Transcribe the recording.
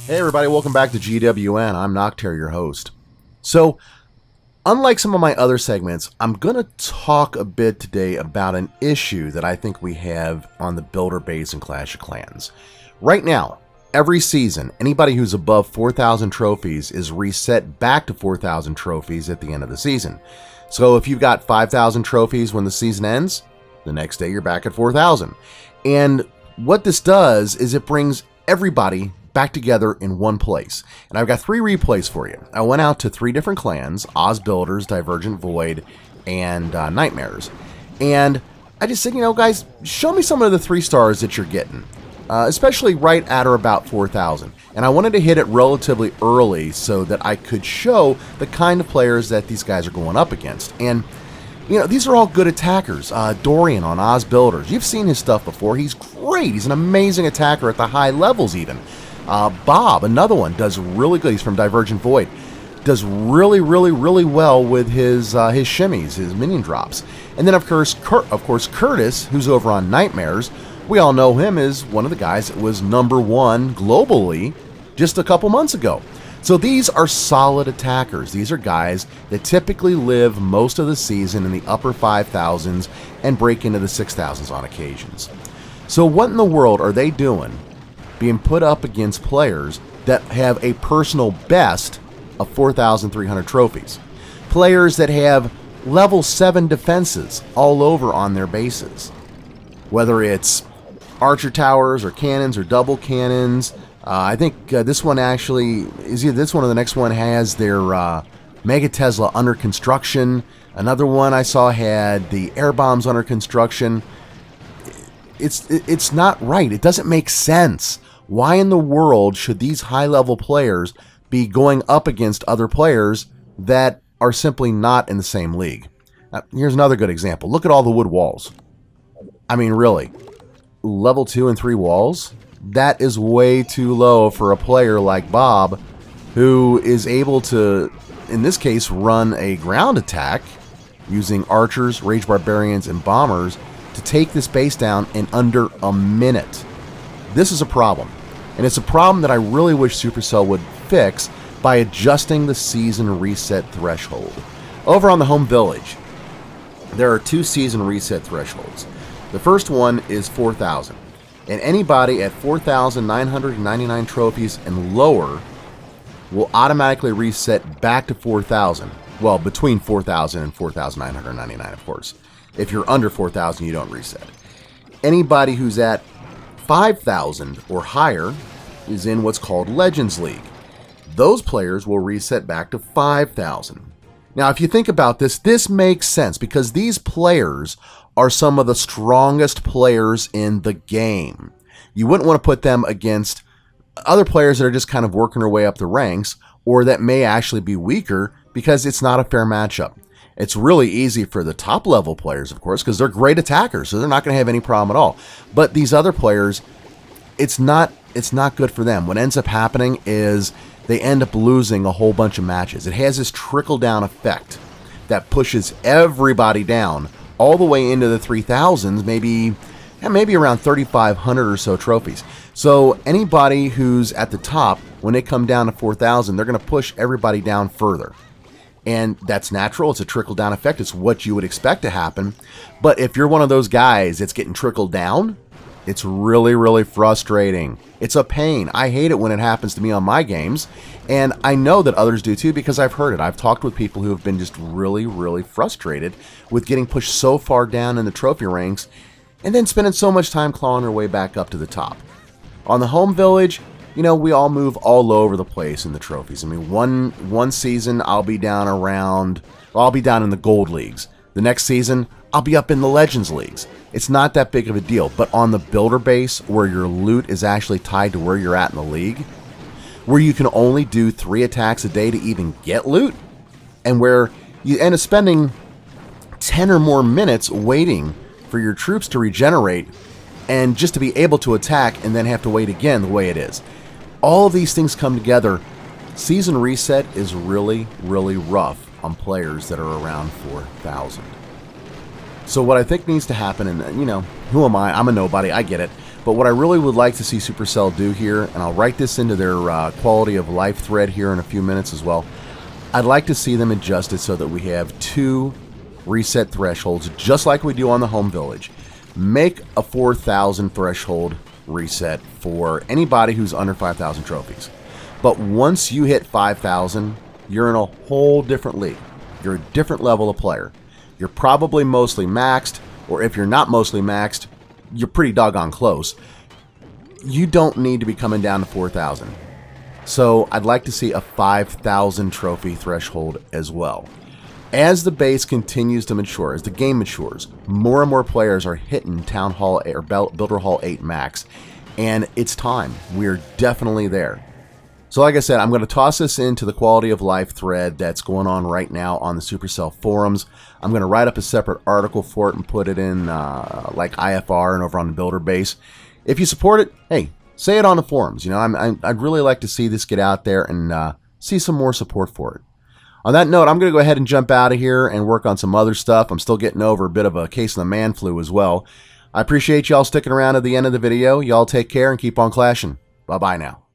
Hey everybody, welcome back to GWN. I'm Noctair, your host. So, unlike some of my other segments, I'm going to talk a bit today about an issue that I think we have on the builder base in Clash of Clans. Right now, every season, anybody who's above 4,000 trophies is reset back to 4,000 trophies at the end of the season. So if you've got 5,000 trophies when the season ends, the next day you're back at 4,000. And what this does is it brings everybody back together in one place. And I've got 3 replays for you. I went out to 3 different clans: Oz Builders, Divergent Void, and Nightmares. And I just said, you know, guys, show me some of the 3 stars that you're getting, especially right at or about 4,000. And I wanted to hit it relatively early so that I could show the kind of players that these guys are going up against. And you know, these are all good attackers. Dorian on Oz Builders, you've seen his stuff before. He's great. He's an amazing attacker at the high levels even. Bob, another one, does really good. He's from Divergent Void. Does really well with his shimmies, his minion drops. And then, of course, Curtis, who's over on Nightmares. We all know him as one of the guys that was #1 globally just a couple months ago. So these are solid attackers. These are guys that typically live most of the season in the upper 5,000s and break into the 6,000s on occasions. So what in the world are they doing being put up against players that have a personal best of 4,300 trophies? Players that have level 7 defenses all over on their bases. Whether it's archer towers or cannons or double cannons. I think this one actually is either this one or the next one has their Mega Tesla under construction. Another one I saw had the air bombs under construction. It's not right. It doesn't make sense. Why in the world should these high-level players be going up against other players that are simply not in the same league? Here's another good example. Look at all the wood walls. I mean, really, level 2 and 3 walls? That is way too low for a player like Bob, who is able to, in this case, run a ground attack using archers, rage barbarians, and bombers to take this base down in under a minute. This is a problem, and it's a problem that I really wish Supercell would fix by adjusting the season reset threshold. Over on the home village, there are 2 season reset thresholds. The first one is 4,000. And anybody at 4,999 trophies and lower will automatically reset back to 4,000. Well, between 4,000 and 4,999, of course. If you're under 4,000, you don't reset. Anybody who's at 5,000 or higher is in what's called Legends League. Those players will reset back to 5,000. Now, if you think about this, this makes sense because these players are some of the strongest players in the game. You wouldn't want to put them against other players that are just kind of working their way up the ranks, or that may actually be weaker because it's not a fair matchup. It's really easy for the top level players, of course, because they're great attackers, so they're not going to have any problem at all. But these other players, it's not good for them. What ends up happening is they end up losing a whole bunch of matches. It has this trickle-down effect that pushes everybody down all the way into the 3,000s, maybe around 3,500 or so trophies. So anybody who's at the top, when they come down to 4,000, they're going to push everybody down further. And that's natural. It's a trickle-down effect. It's what you would expect to happen. But if you're one of those guys that's getting trickled down, it's really frustrating. It's a pain. I hate it when it happens to me on my games. And I know that others do too because I've heard it. I've talked with people who have been just really frustrated with getting pushed so far down in the trophy ranks and then spending so much time clawing their way back up to the top. On the home village, you know, we all move all over the place in the trophies. I mean, one season I'll be down in the gold leagues. The next season, I'll be up in the Legends leagues. It's not that big of a deal, but on the builder base where your loot is actually tied to where you're at in the league, where you can only do 3 attacks a day to even get loot, and where you end up spending 10 or more minutes waiting for your troops to regenerate and just to be able to attack and then have to wait again the way it is. All of these things come together. Season reset is really rough on players that are around 4,000. So what I think needs to happen, and you know, who am I? I'm a nobody, I get it. But what I really would like to see Supercell do here, and I'll write this into their quality of life thread here in a few minutes as well, I'd like to see them adjust it so that we have 2 reset thresholds, just like we do on the home village. Make a 4,000 threshold reset for anybody who's under 5,000 trophies. But once you hit 5,000, you're in a whole different league. You're a different level of player. You're probably mostly maxed, or if you're not mostly maxed, you're pretty doggone close. You don't need to be coming down to 4,000. So I'd like to see a 5,000 trophy threshold as well. As the base continues to mature, as the game matures, more and more players are hitting Town Hall or Builder Hall 8 max, and it's time. We're definitely there. So like I said, I'm going to toss this into the quality of life thread that's going on right now on the Supercell forums. I'm going to write up a separate article for it and put it in like IFR and over on the builder base. If you support it, hey, say it on the forums. You know, I'd really like to see this get out there and see some more support for it. On that note, I'm going to go ahead and jump out of here and work on some other stuff. I'm still getting over a bit of a case of the man flu as well. I appreciate y'all sticking around to the end of the video. Y'all take care and keep on clashing. Bye-bye now.